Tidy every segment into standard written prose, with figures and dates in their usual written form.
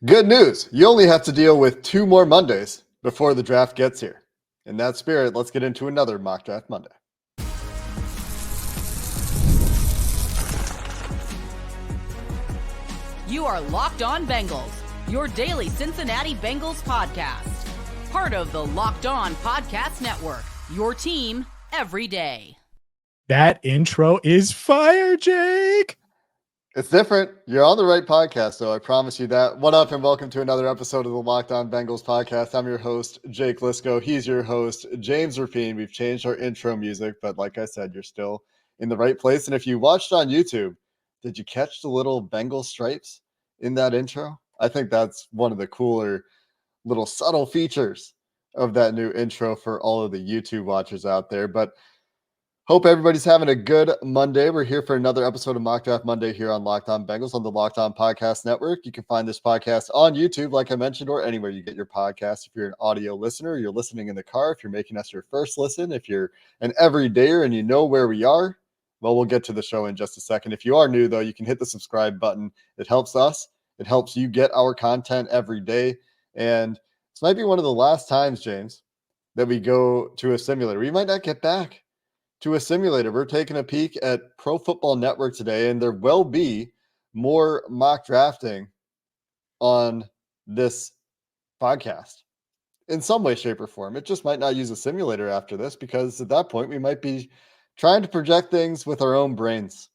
Good news. You only have to deal with 2 more Mondays before the draft gets here. In that spirit, let's get into another Mock Draft Monday. You are Locked On Bengals, your daily Cincinnati Bengals podcast. Part of the Locked On Podcast Network, your team every day. That intro is fire, Jake. It's different. You're on the right podcast, though. I promise you that. What up, and welcome to another episode of the Locked On Bengals podcast. I'm your host, Jake Liscow. He's your host, James Rapien. We've changed our intro music, but like I said, you're still in the right place. And if you watched on YouTube, did you catch the little Bengal stripes in that intro? I think that's one of the cooler little subtle features of that new intro for all of the YouTube watchers out there. But hope everybody's having a good Monday. We're here for another episode of Mock Draft Monday here on Locked On Bengals on the Locked On Podcast Network. You can find this podcast on YouTube, like I mentioned, or anywhere you get your podcast. If you're an audio listener, you're listening in the car, if you're making us your first listen, if you're an everydayer and you know where we are, well, we'll get to the show in just a second. If you are new, though, you can hit the subscribe button. It helps us. It helps you get our content every day. And this might be one of the last times, James, that we go to a simulator. We might not get back to a simulator. We're taking a peek at Pro Football Network today, and there will be more mock drafting on this podcast in some way, shape, or form. It just might not use a simulator after this, because at that point we might be trying to project things with our own brains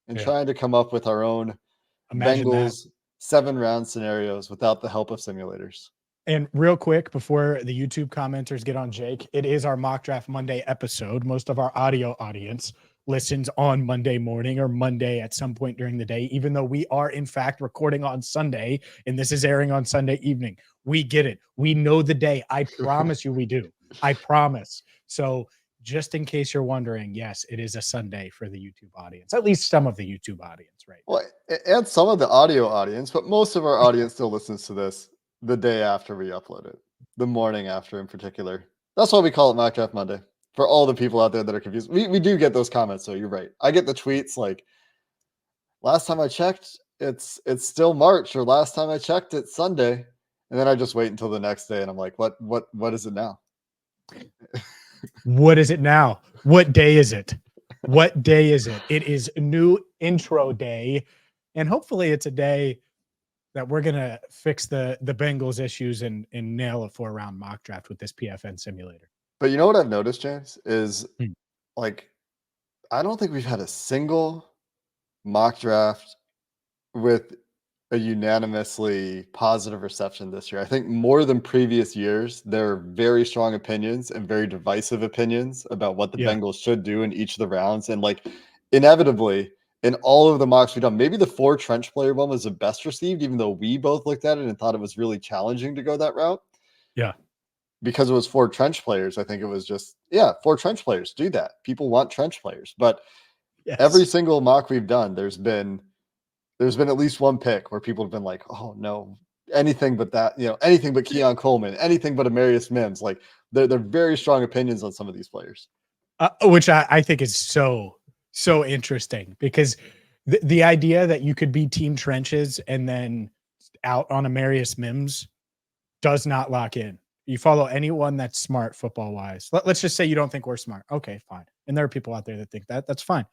and trying to come up with our own Bengals 7-round scenarios without the help of simulators. And real quick, before the YouTube commenters get on Jake, it is our Mock Draft Monday episode. Most of our audio audience listens on Monday morning or Monday at some point during the day, even though we are, in fact, recording on Sunday, and this is airing on Sunday evening. We get it. We know the day. I promise you we do. I promise. So just in case you're wondering, yes, it is a Sunday for the YouTube audience, at least some of the YouTube audience, right? Well, and some of the audio audience, but most of our audience still listens to this the day after we upload it, the morning after in particular. That's why we call it Mock Draft Monday, for all the people out there that are confused. We do get those comments, so you're right. I get the tweets like, last time I checked, it's still March, or last time I checked, it's Sunday. And then I just wait until the next day and I'm like, what is it now? What is it now? What day is it? What day is it? It is new intro day. And hopefully it's a day that we're going to fix the Bengals issues and nail a 4-round mock draft with this PFN simulator. But you know what I've noticed, James, is like, I don't think we've had a single mock draft with a unanimously positive reception this year. I think more than previous years, there are very strong opinions and very divisive opinions about what the Bengals should do in each of the rounds. And like, inevitably, in all of the mocks we've done, maybe the 4 trench player one was the best received, even though we both looked at it and thought it was really challenging to go that route. Yeah. Because it was 4 trench players. I think it was just, 4 trench players. Do that. People want trench players. But every single mock we've done, there's been at least one pick where people have been like, oh no, anything but that, anything but Keon Coleman, anything but Amarius Mims. Like, they're very strong opinions on some of these players. Which I think is so interesting, because the idea that you could be team trenches and then out on Amarius Mims does not lock in. You follow anyone that's smart football wise. Let's just say you don't think we're smart. Okay, fine. And there are people out there that think that. That's fine.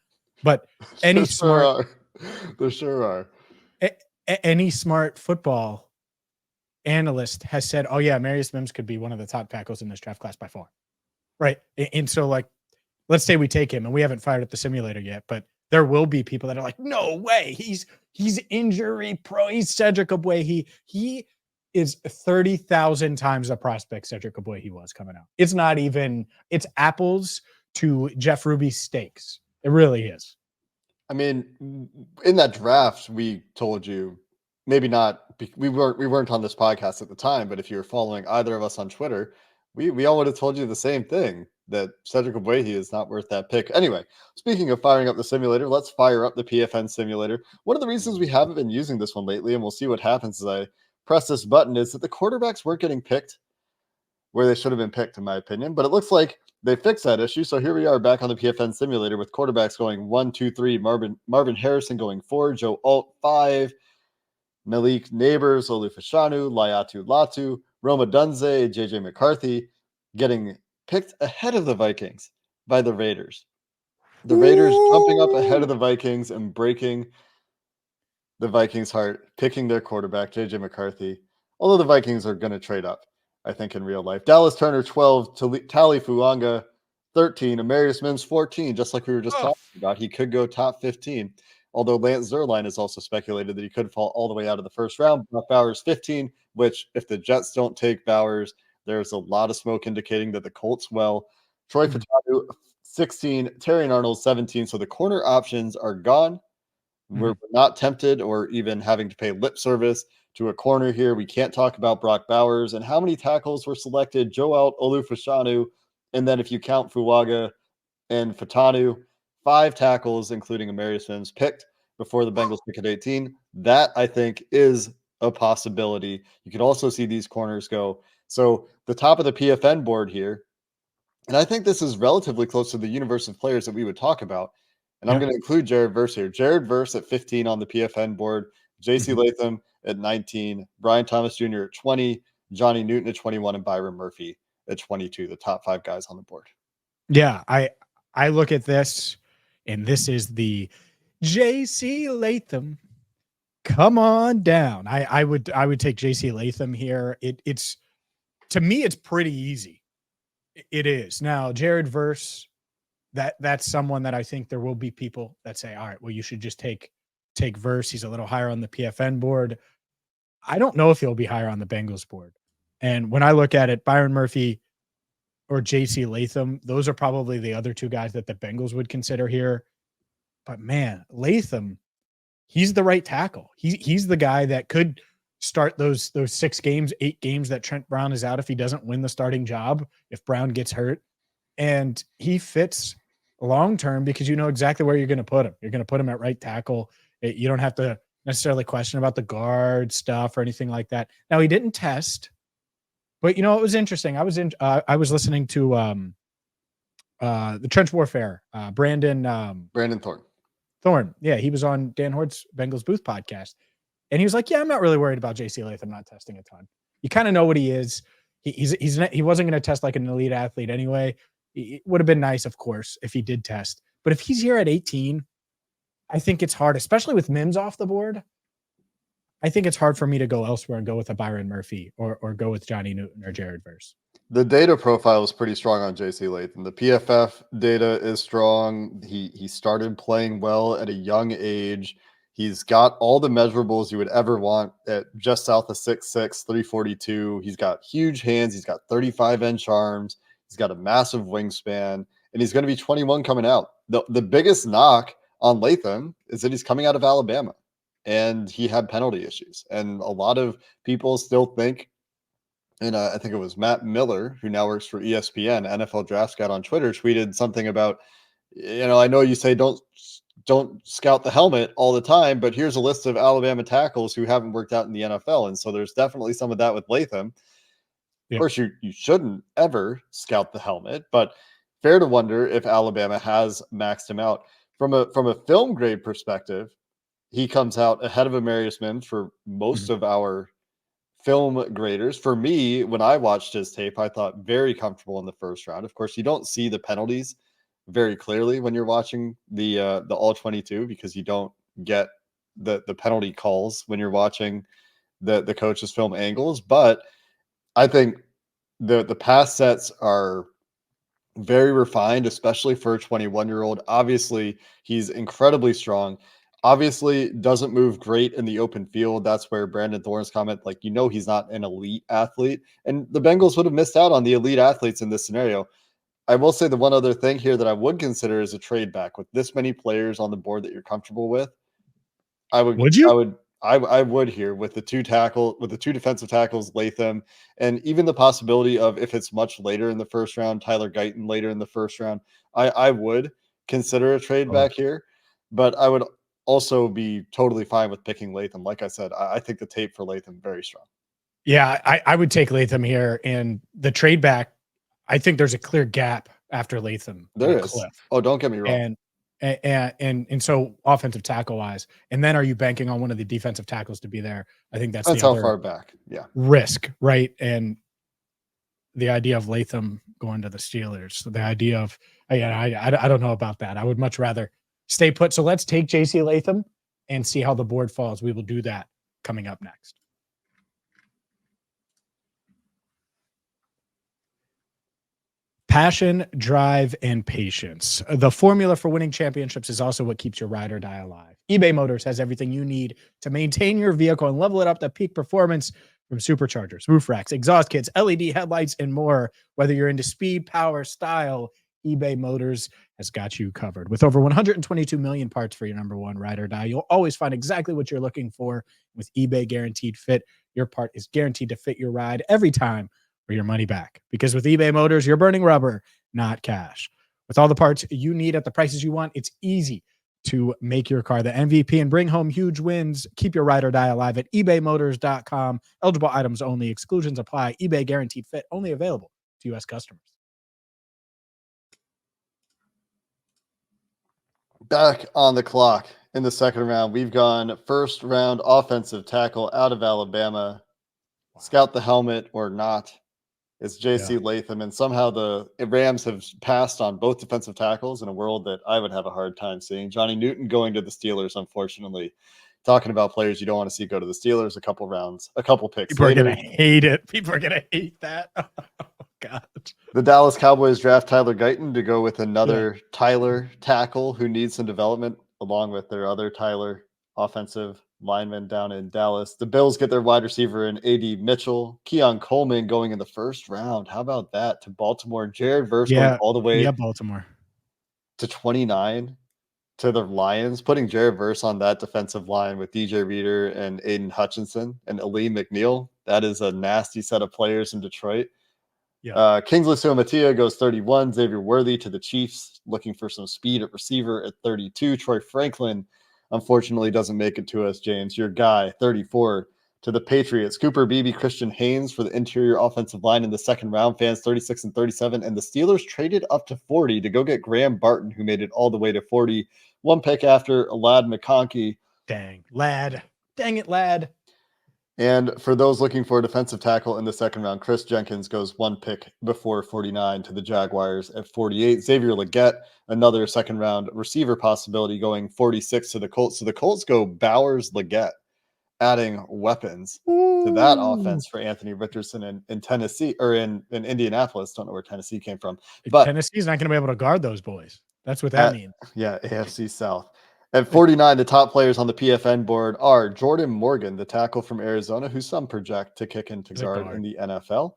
But any There sure are. Any smart football analyst has said, oh yeah, Amarius Mims could be one of the top tackles in this draft class by far. Right. And so, like, let's say we take him, and we haven't fired up the simulator yet, but there will be people that are like, no way, he's injury pro. He's Cedric Ogbuehi. He is 30,000 times the prospect Cedric Ogbuehi was coming out. It's not even, it's apples to Jeff Ruby's steaks. It really is. I mean, in that draft, we told you, maybe not, we weren't on this podcast at the time, but if you were following either of us on Twitter, we all would have told you the same thing, that Cedric Ogbuehi is not worth that pick. Anyway, speaking of firing up the simulator, let's fire up the PFN simulator. One of the reasons we haven't been using this one lately, and we'll see what happens as I press this button, is that the quarterbacks weren't getting picked where they should have been picked, in my opinion. But it looks like they fixed that issue. So here we are back on the PFN simulator with quarterbacks going 1, 2, 3, Marvin Harrison going 4, Joe Alt 5, Malik Neighbors, Olufashanu, Layatu Latu, Roma Dunze, JJ McCarthy getting picked ahead of the Vikings by the Raiders. The Raiders jumping up ahead of the Vikings and breaking the Vikings' heart, picking their quarterback, JJ McCarthy. Although the Vikings are going to trade up, I think, in real life. Dallas Turner, 12, Tali Fuanga, 13, Amarius Mims, 14, just like we were just talking about. He could go top 15. Although Lance Zierlein has also speculated that he could fall all the way out of the first round. Brock Bowers, 15, which if the Jets don't take Bowers, there's a lot of smoke indicating that the Colts will. Troy Fatanu, 16, Terry Arnold, 17. So the corner options are gone. We're not tempted or even having to pay lip service to a corner here. We can't talk about Brock Bowers and how many tackles were selected. Joel Olufashanu, and then if you count Fuaga and Fatanu, 5 tackles, including Amarius Mims, picked before the Bengals pick at 18. That, I think, is a possibility. You could also see these corners go. So the top of the PFN board here, and I think this is relatively close to the universe of players that we would talk about. And I'm going to include Jared Verse here. Jared Verse at 15 on the PFN board, JC Latham at 19, Brian Thomas Jr. at 20, Johnny Newton at 21, and Byron Murphy at 22, the top 5 guys on the board. Yeah, I look at this, and this is the JC Latham. Come on down. I would take JC Latham here. It's to me, it's pretty easy. It is. Now, Jared Verse, that's someone that I think there will be people that say, all right, well, you should just take Verse. He's a little higher on the PFN board. I don't know if he'll be higher on the Bengals board. And when I look at it, Byron Murphy or JC Latham, those are probably the other 2 guys that the Bengals would consider here. But man, Latham, he's the right tackle. He's the guy that could start those 6 games, 8 games that Trent Brown is out if he doesn't win the starting job, if Brown gets hurt. And he fits long-term because you know exactly where you're going to put him. You're going to put him at right tackle. You don't have to necessarily question about the guard stuff or anything like that. Now, he didn't test, but you know, it was interesting. I was listening to the Trench Warfare, Brandon Thorne. Yeah, he was on Dan Hort's Bengals Booth podcast. And he was like, yeah, I'm not really worried about JC Latham not testing a ton. You kind of know what he is. He wasn't going to test like an elite athlete anyway. It would have been nice, of course, if he did test. But if he's here at 18, I think it's hard, especially with Mims off the board. I think it's hard for me to go elsewhere and go with a Byron Murphy or go with Johnny Newton or Jared Verse. The data profile is pretty strong on JC Latham. The PFF data is strong. He started playing well at a young age. He's got all the measurables you would ever want at just south of 6'6", 342. He's got huge hands. He's got 35-inch arms. He's got a massive wingspan, and he's going to be 21 coming out. The biggest knock on Latham is that he's coming out of Alabama, and he had penalty issues. And a lot of people still think, and I think it was Matt Miller, who now works for ESPN, NFL Draft Scout on Twitter, tweeted something about, I know you say don't scout the helmet all the time, but here's a list of Alabama tackles who haven't worked out in the NFL. And so there's definitely some of that with Latham. Of course, you shouldn't ever scout the helmet, but fair to wonder if Alabama has maxed him out. From a film grade perspective, he comes out ahead of Amarius Mims for most of our film graders. For me, when I watched his tape, I thought very comfortable in the first round. Of course, you don't see the penalties very clearly when you're watching the all 22 because you don't get the penalty calls when you're watching the coach's film angles. But I think the pass sets are very refined, especially for a 21-year-old. Obviously, he's incredibly strong. Obviously, doesn't move great in the open field. That's where Brandon Thorne's comment, he's not an elite athlete. And the Bengals would have missed out on the elite athletes in this scenario. I will say the one other thing here that I would consider is a trade back with this many players on the board that you're comfortable with. I would here with the two defensive tackles, Latham, and even the possibility of, if it's much later in the first round, Tyler Guyton later in the first round. I would consider a trade back here, but I would also be totally fine with picking Latham. Like I said, I think the tape for Latham very strong. Yeah, I would take Latham here, and the trade back, I think there's a clear gap after Latham. There is. Cliff. Oh, don't get me wrong. And And so offensive tackle wise, and then are you banking on one of the defensive tackles to be there? I think that's the how other far back. Yeah. risk, right? And the idea of Latham going to the Steelers, the idea of, again, I don't know about that. I would much rather stay put. So let's take JC Latham and see how the board falls. We will do that coming up next. Passion, drive, and patience. The formula for winning championships is also what keeps your ride or die alive. eBay Motors has everything you need to maintain your vehicle and level it up to peak performance, from superchargers, roof racks, exhaust kits, LED headlights, and more. Whether you're into speed, power, style, eBay Motors has got you covered. With over 122 million parts for your number one ride or die, you'll always find exactly what you're looking for. With eBay Guaranteed Fit, your part is guaranteed to fit your ride every time, or your money back. Because with eBay Motors, you're burning rubber, not cash. With all the parts you need at the prices you want, it's easy to make your car the MVP and bring home huge wins. Keep your ride or die alive at ebaymotors.com. Eligible items only. Exclusions apply. eBay Guaranteed Fit only available to U.S. customers. Back on the clock in the second round, we've gone first round offensive tackle out of Alabama. Scout the helmet or not. It's JC Latham, and somehow the Rams have passed on both defensive tackles in a world that I would have a hard time seeing. Johnny Newton going to the Steelers, unfortunately. Talking about players you don't want to see go to the Steelers, a couple picks People later. are going to hate it. People are going to hate that. Oh, God. The Dallas Cowboys draft Tyler Guyton to go with another Tyler tackle who needs some development, along with their other Tyler offensive lineman down in Dallas. The Bills get their wide receiver in A.D. Mitchell. Keon Coleman going in the first round. How about that to Baltimore? Jared Verse going all the way Baltimore to 29 to the Lions, putting Jared Verse on that defensive line with DJ Reader and Aiden Hutchinson and Aleem McNeil. That is a nasty set of players in Detroit. Kingsley Suamataia goes 31. Xavier Worthy to the Chiefs, looking for some speed at receiver at 32. Troy Franklin, unfortunately, doesn't make it to us, James. Your guy, 34, to the Patriots. Cooper Beebe, Christian Haynes for the interior offensive line in the second round. Fans 36 and 37. And the Steelers traded up to 40 to go get Graham Barton, who made it all the way to 40. One pick after Lad McConkey. Dang, Lad. Dang it, Lad. And for those looking for a defensive tackle in the second round, Chris Jenkins goes one pick before 49 to the Jaguars at 48. Xavier Legette, another second round receiver possibility, going 46 to the Colts. So the Colts go Bowers Legette, adding weapons to that offense for Anthony Richardson in Tennessee, or in Indianapolis. Don't know where Tennessee came from. But Tennessee's not going to be able to guard those boys. That's what that means. Yeah, AFC South. At 49, the top players on the PFN board are Jordan Morgan, the tackle from Arizona, who some project to kick into guard in the NFL.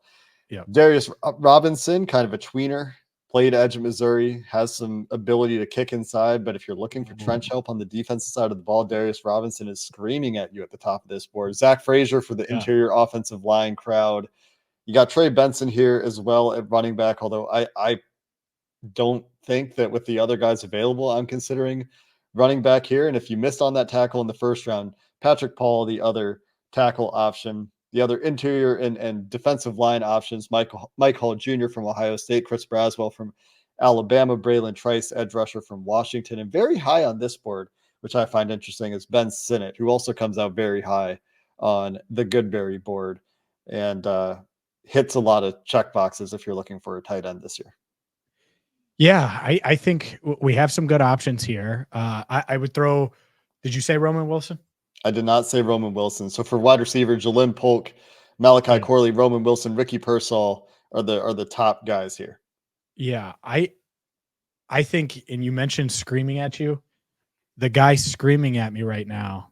Darius Robinson, kind of a tweener, played edge at Missouri, has some ability to kick inside, but if you're looking for trench help on the defensive side of the ball, Darius Robinson is screaming at you at the top of this board. Zach Frazier for the interior offensive line crowd. You got Trey Benson here as well at running back, although I don't think that with the other guys available, I'm considering running back here. And if you missed on that tackle in the first round, Patrick Paul, the other tackle option, the other interior and defensive line options, Mike Hall Jr. from Ohio State, Chris Braswell from Alabama, Braylon Trice, edge rusher from Washington. And very high on this board, which I find interesting, is Ben Sinnott, who also comes out very high on the Goodberry board and hits a lot of check boxes if you're looking for a tight end this year. Yeah, I think we have some good options here. I would throw, did you say Roman Wilson? I did not say Roman Wilson. So for wide receiver, Jalin Polk, Malachi Corley, Roman Wilson, Ricky Pearsall are the top guys here. Yeah, I think, and you mentioned screaming at you, the guy screaming at me right now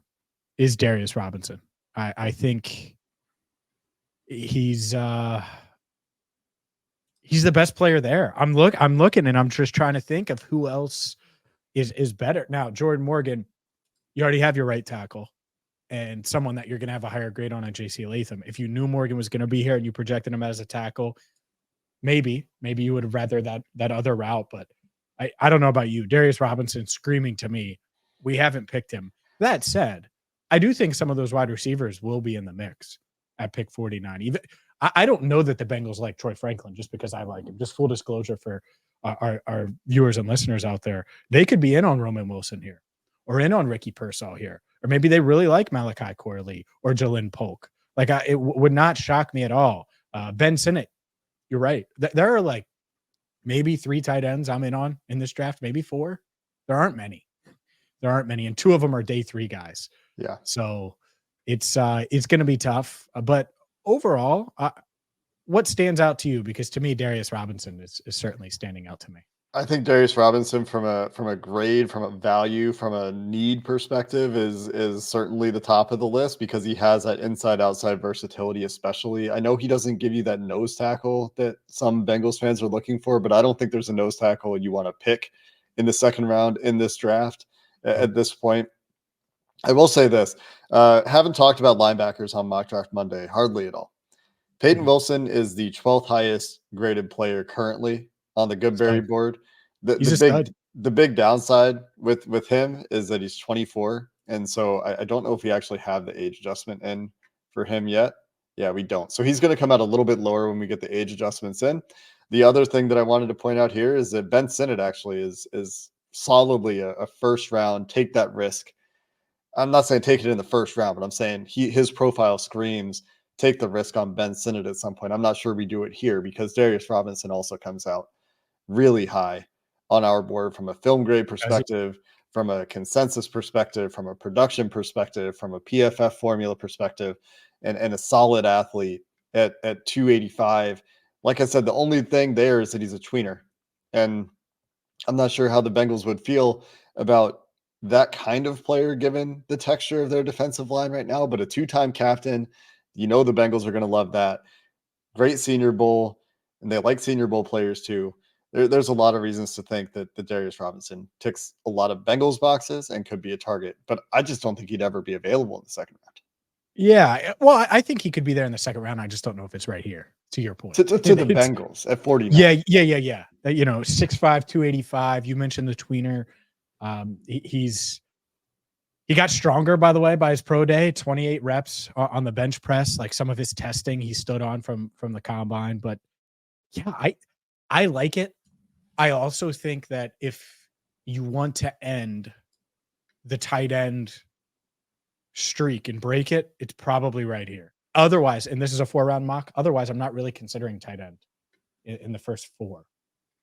is Darius Robinson. I think he's the best player there. I'm looking and I'm just trying to think of who else is better. Now, Jordan Morgan, you already have your right tackle and someone that you're going to have a higher grade on JC Latham. If you knew Morgan was going to be here and you projected him as a tackle, maybe you would have rather that other route, but I don't know about you. Darius Robinson screaming to me. We haven't picked him. That said, I do think some of those wide receivers will be in the mix at pick 49. Even I don't know that the Bengals like Troy Franklin just because I like him. Just full disclosure for our viewers and listeners out there, they could be in on Roman Wilson here, or in on Ricky Pearsall here, or maybe they really like Malachi Corley or Jalen Polk. Like would not shock me at all. Ben Sinnott, you're right. There are like maybe 3 tight ends I'm in on in this draft, maybe 4. There aren't many, and 2 of them are day 3 guys. Yeah. So it's going to be tough. But overall, what stands out to you? Because to me, Darius Robinson is certainly standing out to me. I think Darius Robinson from a grade, from a value, from a need perspective is certainly the top of the list because he has that inside outside versatility, especially. I know he doesn't give you that nose tackle that some Bengals fans are looking for, but I don't think there's a nose tackle you want to pick in the second round in this draft at this point. I will say this, haven't talked about linebackers on Mock Draft Monday, hardly at all. Peyton Wilson is the 12th highest graded player currently on the Goodberry board. The big downside with him is that he's 24. And so I don't know if we actually have the age adjustment in for him yet. Yeah, we don't. So he's going to come out a little bit lower when we get the age adjustments in. The other thing that I wanted to point out here is that Ben Sinnott actually is solidly a first round, take that risk. I'm not saying take it in the first round, but I'm saying his profile screams take the risk on Ben Sinnott at some point. I'm not sure we do it here because Darius Robinson also comes out really high on our board from a film grade perspective, from a consensus perspective, from a production perspective, from a PFF formula perspective, and a solid athlete at 285. Like I said, the only thing there is that he's a tweener. And I'm not sure how the Bengals would feel about that kind of player given the texture of their defensive line right now, but a 2-time captain, the Bengals are going to love that. Great Senior Bowl, and they like Senior Bowl players too. There's a lot of reasons to think that Darius Robinson ticks a lot of Bengals boxes and could be a target, but I just don't think he'd ever be available in the second round. Yeah, well, I think he could be there in the second round. I just don't know if it's right here, to your point. To the Bengals at 49. Yeah. 6'5", 285. You mentioned the tweener. He got stronger, by the way, by his pro day, 28 reps on the bench press, like some of his testing he stood on from the combine. But yeah, I like it. I also think that if you want to end the tight end streak and break it, it's probably right here. Otherwise, and this is a 4-round mock, otherwise I'm not really considering tight end in the first 4.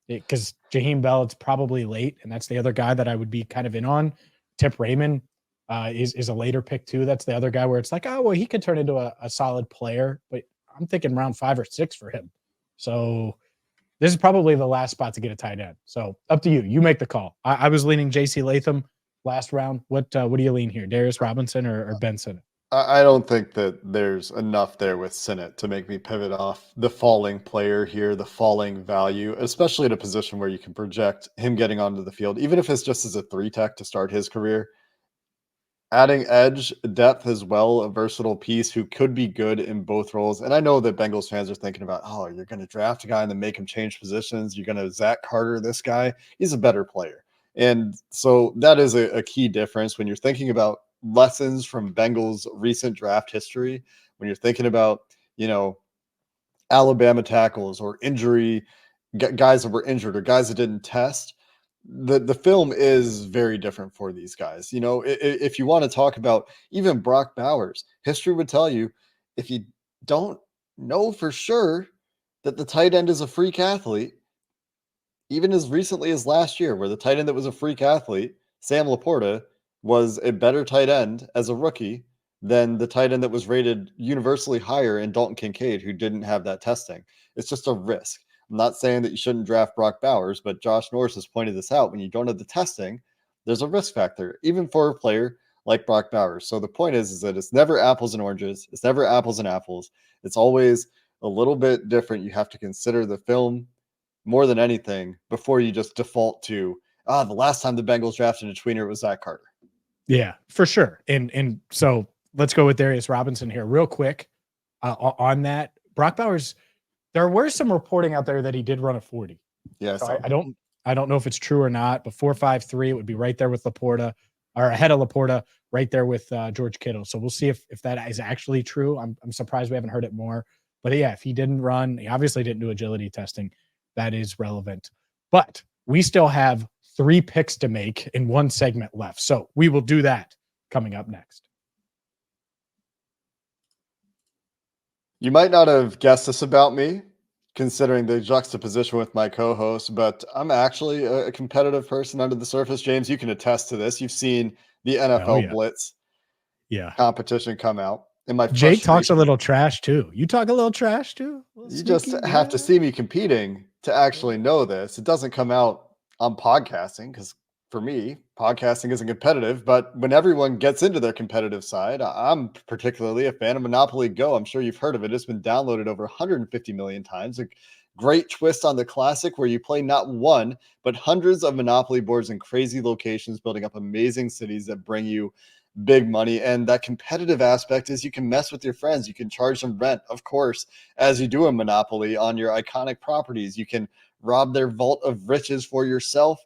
Because Jaheim Bell, it's probably late, and that's the other guy that I would be kind of in on. Tip Raymond is a later pick too. That's the other guy where it's like, oh, well, he could turn into a solid player, but I'm thinking round 5 or 6 for him. So this is probably the last spot to get a tight end. So up to you. You make the call. I was leaning JC Latham last round. What do you lean here? Darius Robinson or Ben Sinnott? I don't think that there's enough there with Sinnott to make me pivot off the falling player here, the falling value, especially at a position where you can project him getting onto the field, even if it's just as a 3-tech to start his career. Adding edge, depth as well, a versatile piece who could be good in both roles. And I know that Bengals fans are thinking about, oh, you're going to draft a guy and then make him change positions. You're going to Zach Carter this guy. He's a better player. And so that is a key difference when you're thinking about lessons from Bengals recent draft history, when you're thinking about, Alabama tackles or injury, guys that were injured or guys that didn't test. The film is very different for these guys. If you want to talk about even Brock Bowers, history would tell you if you don't know for sure that the tight end is a freak athlete, even as recently as last year, where the tight end that was a freak athlete, Sam Laporta, was a better tight end as a rookie than the tight end that was rated universally higher in Dalton Kincaid, who didn't have that testing. It's just a risk. I'm not saying that you shouldn't draft Brock Bowers, but Josh Norris has pointed this out. When you don't have the testing, there's a risk factor, even for a player like Brock Bowers. So the point is that it's never apples and oranges. It's never apples and apples. It's always a little bit different. You have to consider the film more than anything before you just default to, the last time the Bengals drafted a tweener was Zach Carter. Yeah, for sure. And so let's go with Darius Robinson here real quick on that. Brock Bowers, there were some reporting out there that he did run a 40. Yeah, so I don't know if it's true or not, but 4.53, it would be right there with Laporta, or ahead of Laporta, right there with George Kittle. So we'll see if that is actually true. I'm surprised we haven't heard it more. But yeah, if he didn't run, he obviously didn't do agility testing. That is relevant. But we still have 3 picks to make in 1 segment left. So we will do that coming up next. You might not have guessed this about me, considering the juxtaposition with my co-host, but I'm actually a competitive person under the surface. James, you can attest to this. You've seen the Oh, NFL yeah. Blitz Yeah. competition come out. And my Jake talks a frustration- little trash too. You talk a little trash too? You just have to see me competing to actually know this. It doesn't come out on podcasting because for me, podcasting isn't competitive. But when everyone gets into their competitive side, I'm particularly a fan of Monopoly Go. I'm sure you've heard of it. It's been downloaded over 150 million times. A great twist on the classic where you play not one, but hundreds of Monopoly boards in crazy locations, building up amazing cities that bring you big money. And that competitive aspect is you can mess with your friends. You can charge them rent, of course, as you do a Monopoly on your iconic properties. You can rob their vault of riches for yourself.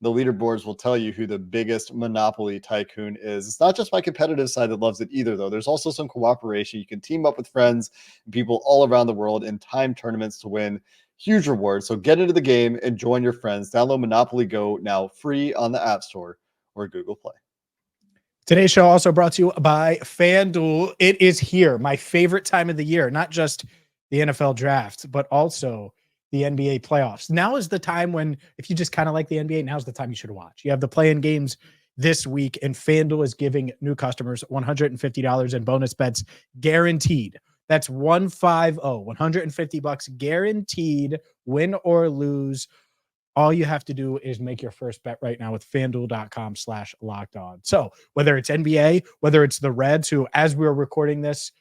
The leaderboards will tell you who the biggest Monopoly tycoon is. It's not just my competitive side that loves it either, though. There's also some cooperation. You can team up with friends and people all around the world in time tournaments to win huge rewards. So get into the game and join your friends. Download Monopoly Go now free on the App Store or Google Play. Today's show also brought to you by FanDuel. It is here, my favorite time of the year, not just the NFL draft, but also the NBA playoffs. Now is the time when, if you just kind of like the NBA, now's the time you should watch. You have the play-in games this week, and FanDuel is giving new customers $150 in bonus bets guaranteed. That's $150 guaranteed, win or lose. All you have to do is make your first bet right now with FanDuel.com/lockedon. So whether it's NBA, whether it's the Reds, who, as we're recording this,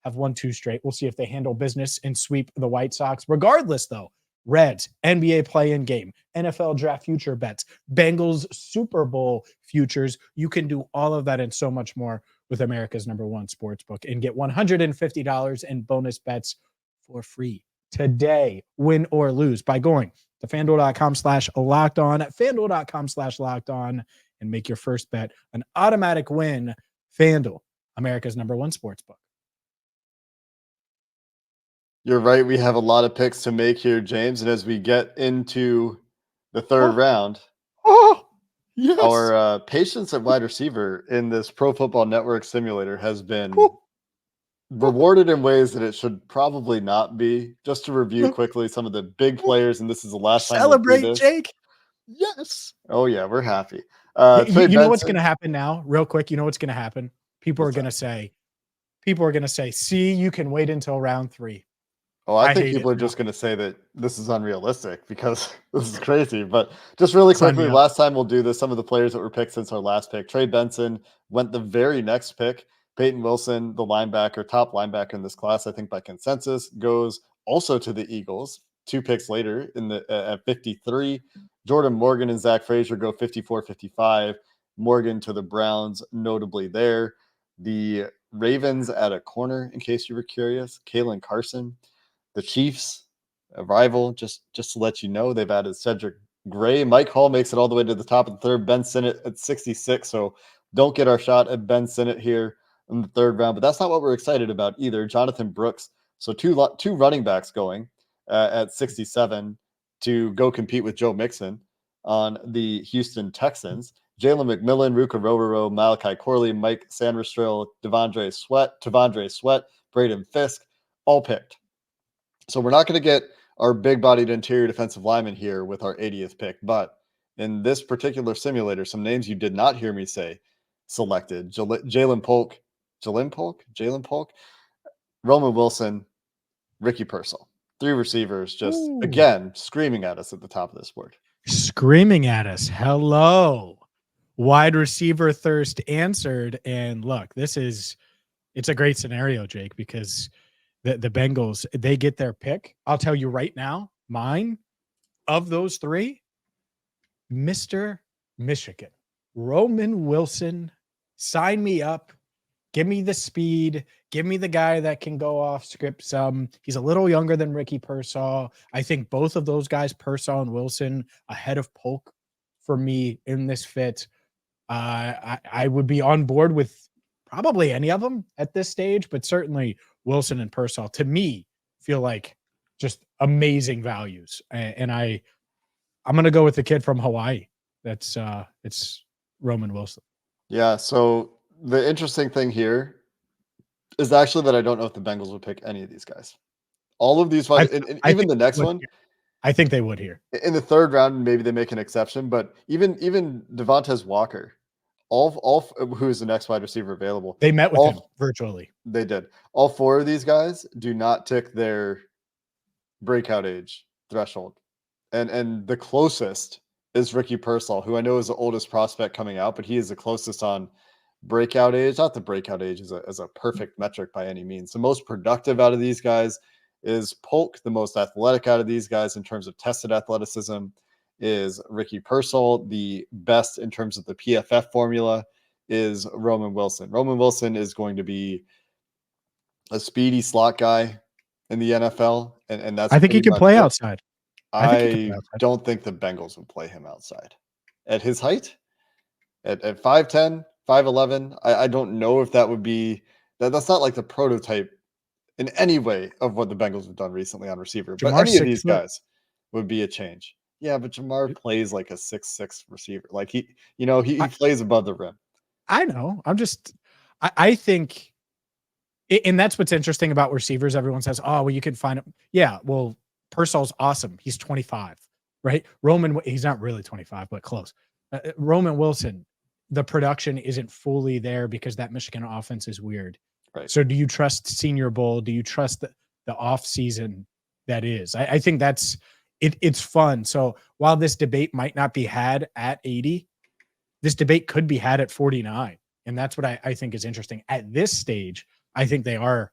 have won 2 straight. We'll see if they handle business and sweep the White Sox. Regardless, though, Reds, NBA play-in game, NFL draft future bets, Bengals Super Bowl futures. You can do all of that and so much more with America's #1 sportsbook and get $150 in bonus bets for free today, win or lose, by going to FanDuel.com/lockedon, at FanDuel.com/lockedon, and make your first bet an automatic win. FanDuel, America's #1 sportsbook. You're right. We have a lot of picks to make here, James. And as we get into the third round, Yes. our patience at wide receiver in this Pro Football Network simulator has been rewarded in ways that it should probably not be. Just to review quickly some of the big players, and this is the last time we'll do Celebrate, this. Jake. Yes. Oh yeah, we're happy. You know what's going to happen now, real quick? You know what's going to happen? People are going to say, see, you can wait until round 3. Oh, I think people are just going to say that this is unrealistic because this is crazy. But just really quickly, last time we'll do this, some of the players that were picked since our last pick. Trey Benson went the very next pick. Peyton Wilson, the linebacker, top linebacker in this class, I think by consensus, goes also to the Eagles. 2 picks later in the at 53. Jordan Morgan and Zach Frazier go 54-55. Morgan to the Browns, notably there. The Ravens at a corner, in case you were curious. Kalen Carson. The Chiefs, a rival, just to let you know, they've added Cedric Gray. Mike Hall makes it all the way to the top of the third. Ben Sinnott at 66. So don't get our shot at Ben Sinnott here in the third round. But that's not what we're excited about either. Jonathan Brooks. So two running backs going at 67 to go compete with Joe Mixon on the Houston Texans. Jalen McMillan, Ruka Rororo, Malachi Corley, Mike Sanderstrell, Tavondre Sweat, Braden Fisk, all picked. So we're not going to get our big-bodied interior defensive lineman here with our 80th pick, but in this particular simulator, some names you did not hear me say selected. Jalen Polk, Roman Wilson, Ricky Pearsall. 3 receivers just, again, screaming at us at the top of this board. Screaming at us. Hello. Wide receiver thirst answered. And look, it's a great scenario, Jake, because the Bengals, they get their pick. I'll tell you right now, mine, of those 3, Mr. Michigan, Roman Wilson, sign me up. Give me the speed. Give me the guy that can go off script some. He's a little younger than Ricky Pearsall. I think both of those guys, Pearsall and Wilson, ahead of Polk for me in this fit. I would be on board with probably any of them at this stage, but certainly Wilson and Pearsall, to me, feel like just amazing values. And I'm going to go with the kid from Hawaii. It's Roman Wilson. Yeah. So the interesting thing here is actually that I don't know if the Bengals would pick any of these guys. All of these, and I even think the next one, I think they would here. in the third round, maybe they make an exception, but even Devontae Walker, who is the next wide receiver available. They met with him virtually. They did. All four of these guys do not tick their breakout age threshold. And the closest is Ricky Pearsall, who I know is the oldest prospect coming out, but he is the closest on breakout age. Not the breakout age as a perfect metric by any means. The most productive out of these guys is Polk. The most athletic out of these guys in terms of tested athleticism is Ricky Pearsall. The best in terms of the PFF formula is Roman Wilson. Roman Wilson is going to be a speedy slot guy in the NFL, and that's I think he can play it. outside. I don't think the Bengals would play him outside at his height, at 5'10", 5'11". I don't know if that would be that's not like the prototype in any way of what the Bengals have done recently on receiver. But any of these guys would be a change. Yeah, but Jamar plays like a 6'6" receiver. Like he plays above the rim. I know. I think, and that's what's interesting about receivers. Everyone says, oh, well, you can find him. Yeah, well, Pearsall's awesome. He's 25, right? Roman, he's not really 25, but close. Roman Wilson, the production isn't fully there because that Michigan offense is weird. Right. So do you trust Senior Bowl? Do you trust the off season that is? I think that's it. It's fun. So while this debate might not be had at 80, this debate could be had at 49. And that's what I think is interesting. At this stage, I think they are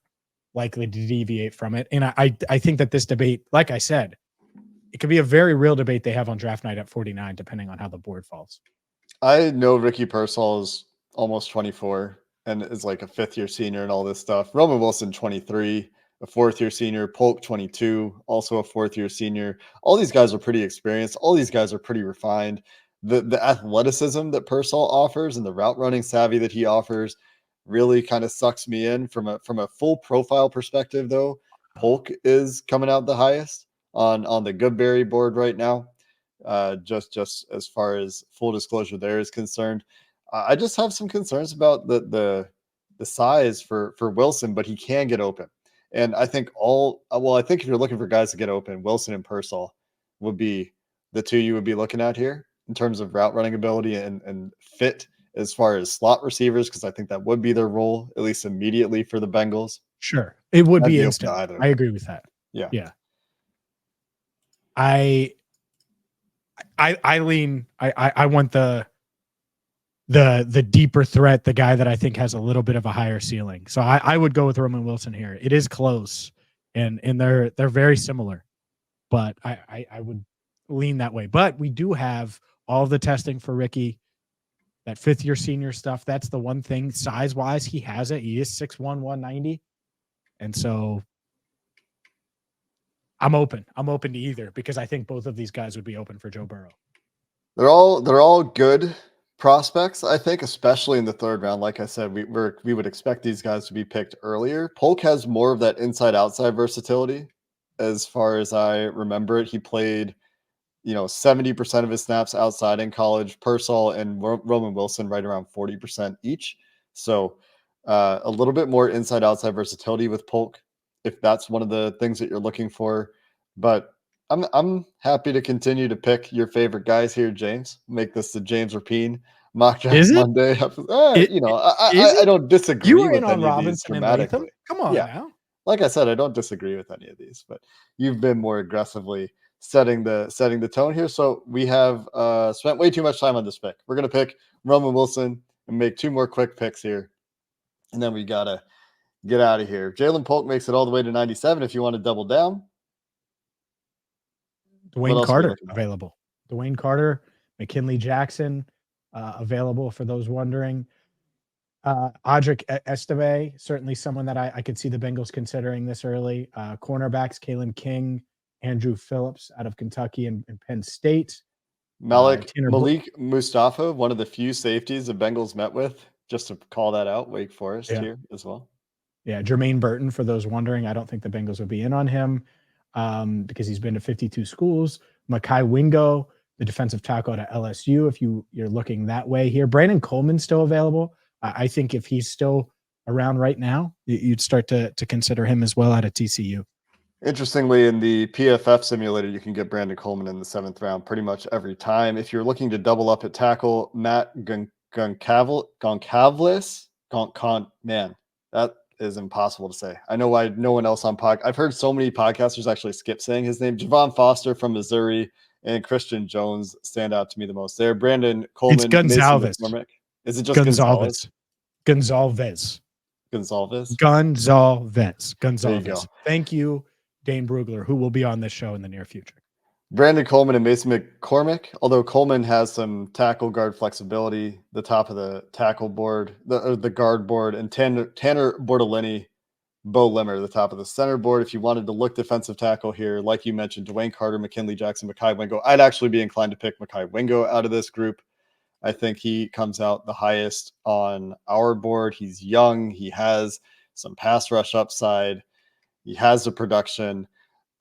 likely to deviate from it. And I think that this debate, like I said, it could be a very real debate they have on draft night at 49, depending on how the board falls. I know Ricky Pearsall is almost 24 and is like a fifth-year senior and all this stuff. Roman Wilson, 23, a fourth-year senior. Polk, 22, also a fourth-year senior. All these guys are pretty experienced. All these guys are pretty refined. The athleticism that Pearsall offers and the route running savvy that he offers really kind of sucks me in from a full profile perspective, though. Polk is coming out the highest on the Goodberry board right now. Just as far as full disclosure there is concerned. I just have some concerns about the size for Wilson, but he can get open. And I think I think if you're looking for guys to get open, Wilson and Pearsall would be the two you would be looking at here in terms of route running ability and fit as far as slot receivers, because I think that would be their role, at least immediately for the Bengals. Sure. It would be instant. I agree with that. Yeah. Yeah. I want the deeper threat, the guy that I think has a little bit of a higher ceiling. So I would go with Roman Wilson here. It is close and they're very similar, but I would lean that way. But we do have all the testing for Ricky, that fifth-year senior stuff. That's the one thing size-wise he has it. He is 6'1", 190. And so I'm open to either because I think both of these guys would be open for Joe Burrow. They're all good prospects, I think, especially in the third round. Like I said, we would expect these guys to be picked earlier. Polk has more of that inside-outside versatility as far as I remember it. He played 70% of his snaps outside in college. Pearsall and Roman Wilson right around 40% each. So a little bit more inside-outside versatility with Polk, if that's one of the things that you're looking for. But I'm happy to continue to pick your favorite guys here, James. Make this the James Rapien mock draft Monday. I don't disagree. You were with in on any Robinson of these and Latham. Come on now. Like I said, I don't disagree with any of these, but you've been more aggressively setting the tone here. So we have spent way too much time on this pick. We're going to pick Roman Wilson and make two more quick picks here. And then we got to get out of here. Jalen Polk makes it all the way to 97 if you want to double down. Dwayne Carter available. Dwayne Carter, McKinley Jackson available for those wondering. Audric Esteve, certainly someone that I could see the Bengals considering this early. Cornerbacks, Kalen King, Andrew Phillips out of Kentucky and Penn State. Malik Mustafa, one of the few safeties the Bengals met with, just to call that out, Wake Forest here as well. Yeah, Jermaine Burton, for those wondering. I don't think the Bengals would be in on him because he's been to 52 schools. Mekhi Wingo, the defensive tackle to LSU, if you're looking that way here. Brandon Coleman's still available. I think if he's still around right now, you'd start to consider him as well out of TCU. Interestingly, in the PFF simulator, you can get Brandon Coleman in the 7th round pretty much every time. If you're looking to double up at tackle, Matt Goncalves, man, that is impossible to say. I know why no one else on I've heard so many podcasters actually skip saying his name. Javon Foster from Missouri and Christian Jones stand out to me the most there. Brandon Coleman, It's Gonzalez. Mason McCormick. Is it just Gonzalez? Gonzalez. Gonzalez. There you go. Thank you, Dane Brugler, who will be on this show in the near future. Brandon Coleman and Mason McCormick, although Coleman has some tackle guard flexibility, the top of the tackle board, the guard board, and Tanner Bortolini, Bo Limmer, the top of the center board. If you wanted to look defensive tackle here, like you mentioned, Dwayne Carter, McKinley Jackson, Mekhi Wingo, I'd actually be inclined to pick Mekhi Wingo out of this group. I think he comes out the highest on our board. He's young. He has some pass rush upside. He has the production.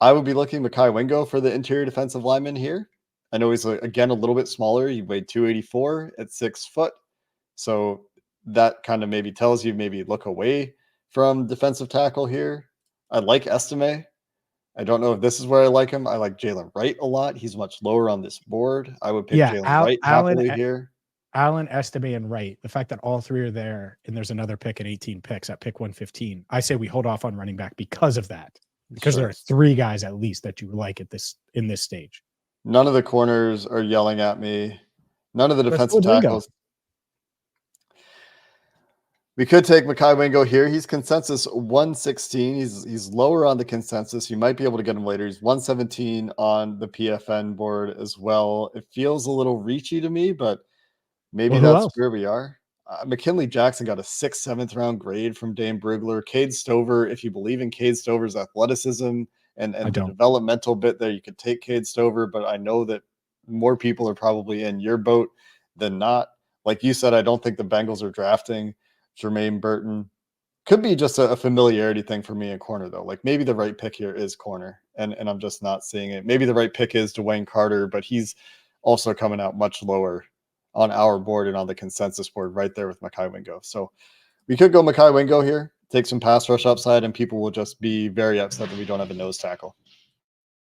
I would be looking Mekhi Wingo for the interior defensive lineman here. I know he's, again, a little bit smaller. He weighed 284 at 6 foot. So that kind of maybe tells you maybe look away from defensive tackle here. I like Estime. I don't know if this is where I like him. I like Jalen Wright a lot. He's much lower on this board. I would pick Jalen Wright happily here. Allen, Estime, and Wright. The fact that all three are there and there's another pick at 18 picks at pick 115. I say we hold off on running back because of that. Because there are 3 guys at least that you like in this stage. None of the corners are yelling at me. None of the defensive tackles. We could take Mekhi Wingo here. He's consensus 116. He's lower on the consensus. You might be able to get him later. He's 117 on the PFN board as well. It feels a little reachy to me, but maybe that's where we are. McKinley Jackson got a 6th, 7th round grade from Dane Brugler. Cade Stover, if you believe in Cade Stover's athleticism and the developmental bit there, you could take Cade Stover, but I know that more people are probably in your boat than not. Like you said, I don't think the Bengals are drafting Jermaine Burton. Could be just a familiarity thing for me in corner, though. Like maybe the right pick here is corner, and I'm just not seeing it. Maybe the right pick is Dwayne Carter, but he's also coming out much lower on our board and on the consensus board right there with Mekhi Wingo. So we could go Mekhi Wingo here, take some pass rush upside, and people will just be very upset that we don't have a nose tackle.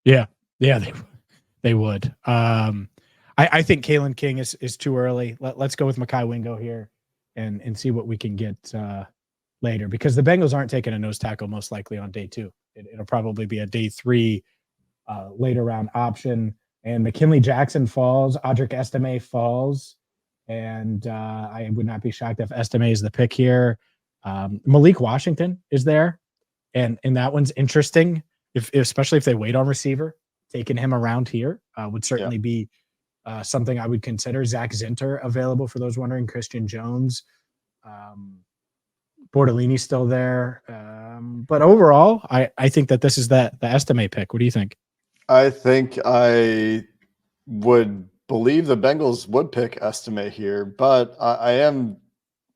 Yeah, they would. I think Kalen King is too early. Let's go with Mekhi Wingo here and see what we can get later, because the Bengals aren't taking a nose tackle most likely on day 2. It'll probably be a day 3 later round option. And McKinley Jackson falls, Audric Estime falls, and I would not be shocked if Estime is the pick here. Malik Washington is there, and that one's interesting, especially if they wait on receiver. Taking him around here would certainly be something I would consider. Zach Zinter available for those wondering. Christian Jones, Bortolini's still there, but overall, I think that this is the Estime pick. What do you think? I think I would believe the Bengals would pick Estime here, but I am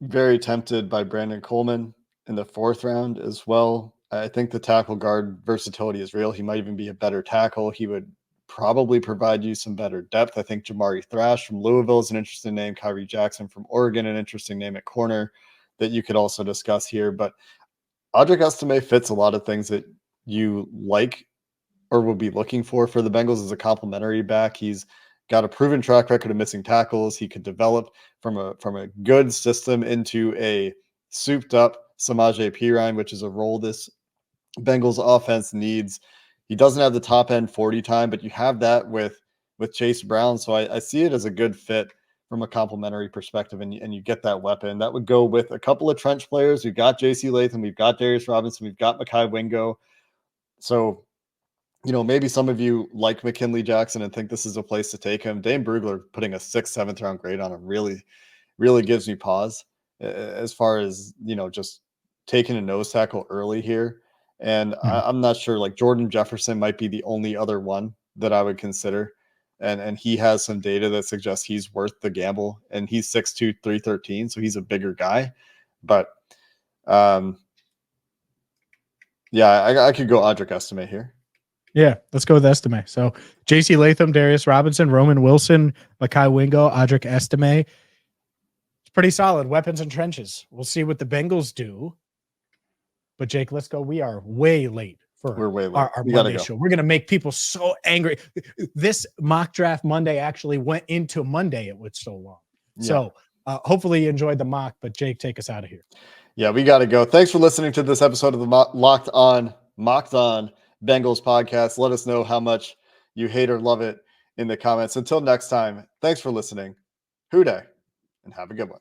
very tempted by Brandon Coleman in the 4th round as well. I think the tackle guard versatility is real. He might even be a better tackle. He would probably provide you some better depth. I think Jamari Thrash from Louisville is an interesting name. Kyrie Jackson from Oregon, an interesting name at corner that you could also discuss here. But Audric Estime fits a lot of things that you like or will be looking for the Bengals as a complementary back. He's got a proven track record of missing tackles. He could develop from a good system into a souped up Samaje Perine, which is a role this Bengals offense needs. He doesn't have the top end 40 time, but you have that with Chase Brown. So I see it as a good fit from a complementary perspective, and you get that weapon. That would go with a couple of trench players. We've got JC Latham, we've got Darius Robinson, we've got Mekhi Wingo. So, maybe some of you like McKinley Jackson and think this is a place to take him. Dane Brugler putting a 6th, 7th round grade on him really, really gives me pause as far as, just taking a nose tackle early here. And I'm not sure, like Jordan Jefferson might be the only other one that I would consider. And he has some data that suggests he's worth the gamble, and he's 6'2", 313. So he's a bigger guy, but I could go Audric Estime here. Yeah, let's go with Estime. So JC Latham, Darius Robinson, Roman Wilson, Makai Wingo, Audric Estime. It's pretty solid. Weapons and trenches. We'll see what the Bengals do. But Jake Liscow, we are way late for We're way late. our Monday show. We're going to make people so angry. This mock draft Monday actually went into Monday. It was so long. Yeah. So hopefully you enjoyed the mock, but Jake, take us out of here. Yeah, we got to go. Thanks for listening to this episode of the Mocked On Bengals podcast. Let us know how much you hate or love it in the comments. Until next time, thanks for listening. Hoo day, and have a good one.